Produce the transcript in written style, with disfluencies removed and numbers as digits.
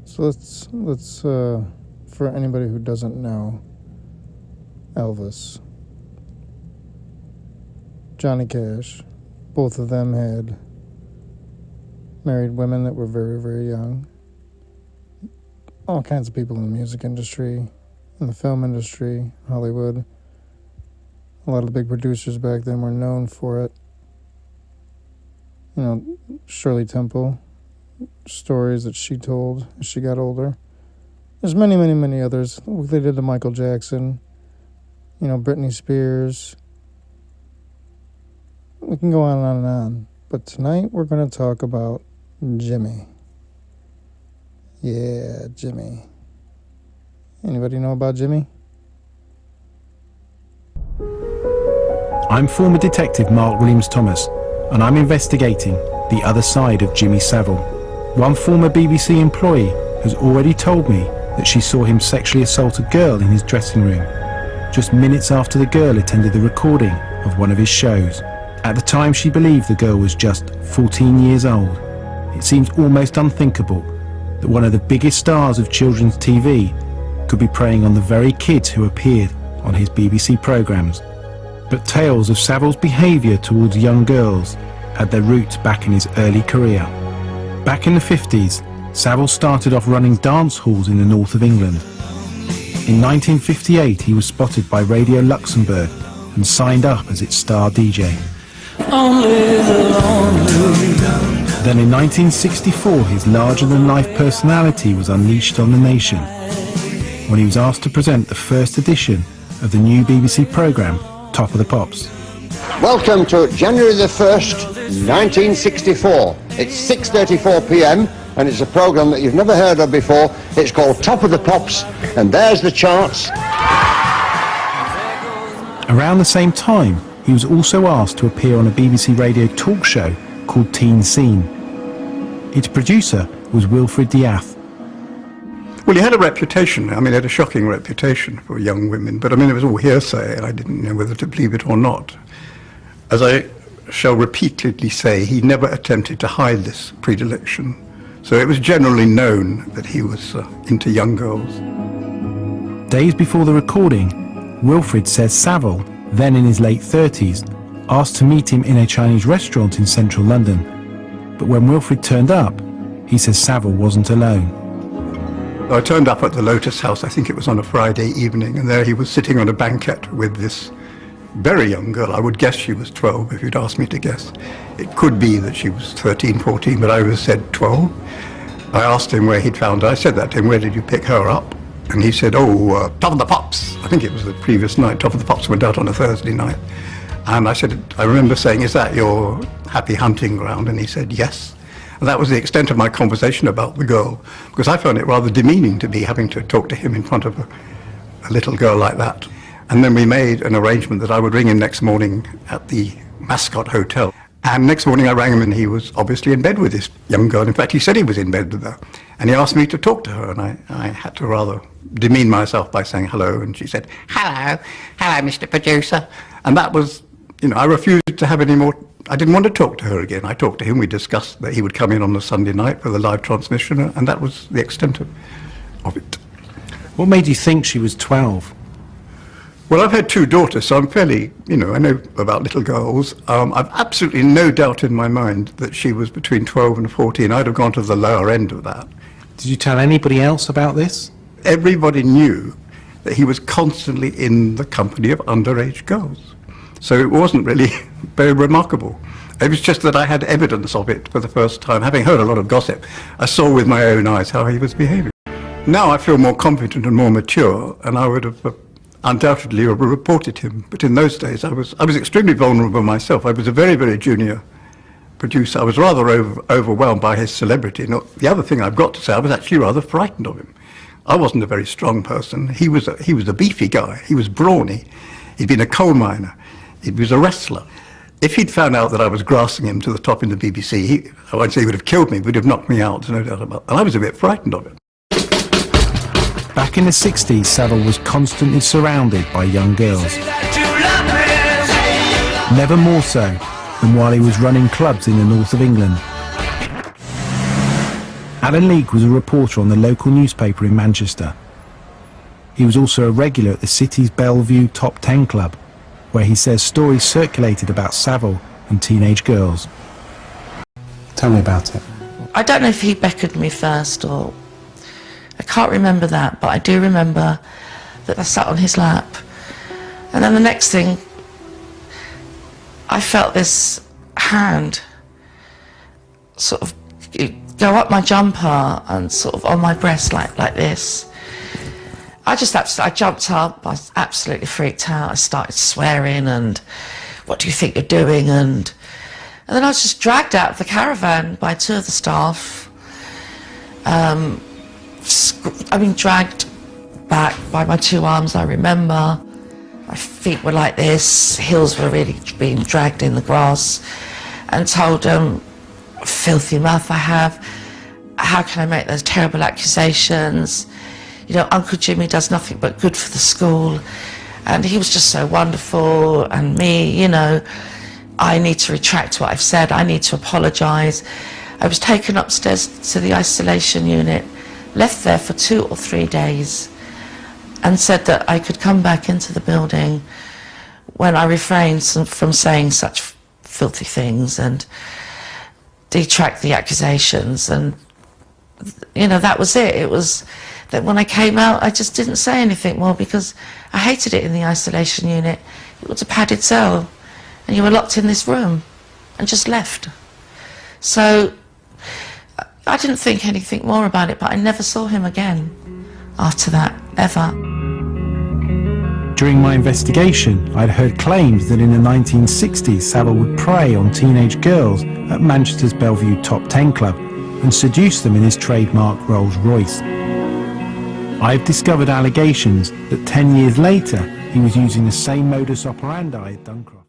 So let's for anybody who doesn't know, Elvis, Johnny Cash, both of them had married women that were very, very young. All kinds of people in the music industry, in the film industry, Hollywood. A lot of the big producers back then were known for it. You know, Shirley Temple, stories that she told as she got older. There's many, many, many others. They did to Michael Jackson, you know, Britney Spears. We can go on and on and on. But tonight we're going to talk about Jimmy. Yeah, Jimmy. Anybody know about Jimmy? I'm former detective Mark Williams-Thomas, and I'm investigating the other side of Jimmy Savile. One former BBC employee has already told me that she saw him sexually assault a girl in his dressing room, just minutes after the girl attended the recording of one of his shows. At the time, she believed the girl was just 14 years old. It seems almost unthinkable that one of the biggest stars of children's TV could be preying on the very kids who appeared on his BBC programmes. But tales of Savile's behaviour towards young girls had their roots back in his early career. Back in the 50s, Savile started off running dance halls in the north of England. In 1958, he was spotted by Radio Luxembourg and signed up as its star DJ. Then in 1964, his larger-than-life personality was unleashed on the nation when he was asked to present the first edition of the new BBC programme, Top of the Pops. Welcome to January the 1st, 1964. It's 6:34 p.m. and it's a programme that you've never heard of before. It's called Top of the Pops, and there's the charts. Around the same time, he was also asked to appear on a BBC radio talk show called Teen Scene. Its producer was Wilfred Diath. Well, he had a reputation. I mean, he had a shocking reputation for young women, but I mean, it was all hearsay, and I didn't know whether to believe it or not. As I shall repeatedly say, he never attempted to hide this predilection, so it was generally known that he was into young girls. Days before the recording, Wilfred says Savile, then in his late 30s, asked to meet him in a Chinese restaurant in central London. But when Wilfred turned up, he says Savile wasn't alone. I turned up at the Lotus House, I think it was on a Friday evening, and there he was sitting on a banquette with this very young girl. I would guess she was 12 if you'd asked me to guess. It could be that she was 13, 14, but I would have said 12. I asked him where he'd found her. I said that to him, where did you pick her up? And he said, Top of the Pops. I think it was the previous night. Top of the Pops went out on a Thursday night. And I said, I remember saying, is that your happy hunting ground? And he said, yes. And that was the extent of my conversation about the girl, because I found it rather demeaning to be having to talk to him in front of a little girl like that. And then we made an arrangement that I would ring him next morning at the Mascot Hotel. And next morning I rang him and he was obviously in bed with this young girl. In fact, he said he was in bed with her. And he asked me to talk to her, and I had to rather demean myself by saying hello. And she said, hello, Mr. Producer. And that was, you know, I refused to have any more. I didn't want to talk to her again. I talked to him. We discussed that he would come in on a Sunday night for the live transmission, and that was the extent of it. What made you think she was 12? Well, I've had two daughters, so I'm fairly, you know, I know about little girls. I've absolutely no doubt in my mind that she was between 12 and 14. I'd have gone to the lower end of that. Did you tell anybody else about this? Everybody knew that he was constantly in the company of underage girls. So it wasn't really very remarkable. It was just that I had evidence of it for the first time. Having heard a lot of gossip, I saw with my own eyes how he was behaving. Now I feel more confident and more mature, and I would have undoubtedly reported him. But in those days, I was extremely vulnerable myself. I was a very, very junior producer. I was rather overwhelmed by his celebrity. And the other thing I've got to say, I was actually rather frightened of him. I wasn't a very strong person. He was a beefy guy. He was brawny. He'd been a coal miner. He was a wrestler. If he'd found out that I was grasping him to the top in the BBC, I won't say he would have killed me, but he'd have knocked me out, no doubt about it. And I was a bit frightened of it. Back in the 60s, Savile was constantly surrounded by young girls. Never more so than while he was running clubs in the north of England. Alan Leake was a reporter on the local newspaper in Manchester. He was also a regular at the city's Bellevue Top 10 Club, where he says stories circulated about Savile and teenage girls. Tell me about it. I don't know if he beckoned me first or... I can't remember that, but I do remember that I sat on his lap. And then the next thing, I felt this hand sort of go up my jumper and sort of on my breast like this. I jumped up, I was absolutely freaked out. I started swearing and, what do you think you're doing? And then I was just dragged out of the caravan by two of the staff. Dragged back by my two arms, I remember. My feet were like this, heels were really being dragged in the grass, and told them, filthy mouth I have, how can I make those terrible accusations? You know, Uncle Jimmy does nothing but good for the school, and he was just so wonderful, and me, you know, I need to retract what I've said, I need to apologise. I was taken upstairs to the isolation unit, left there for 2 or 3 days, and said that I could come back into the building when I refrained from saying such filthy things and detract the accusations. And, you know, that was it. It was that when I came out, I just didn't say anything more because I hated it in the isolation unit. It was a padded cell, and you were locked in this room and just left. So I didn't think anything more about it, but I never saw him again after that, ever. During my investigation, I'd heard claims that in the 1960s Savile would prey on teenage girls at Manchester's Bellevue Top 10 Club and seduce them in his trademark Rolls Royce. I've discovered allegations that 10 years later he was using the same modus operandi at Duncroft.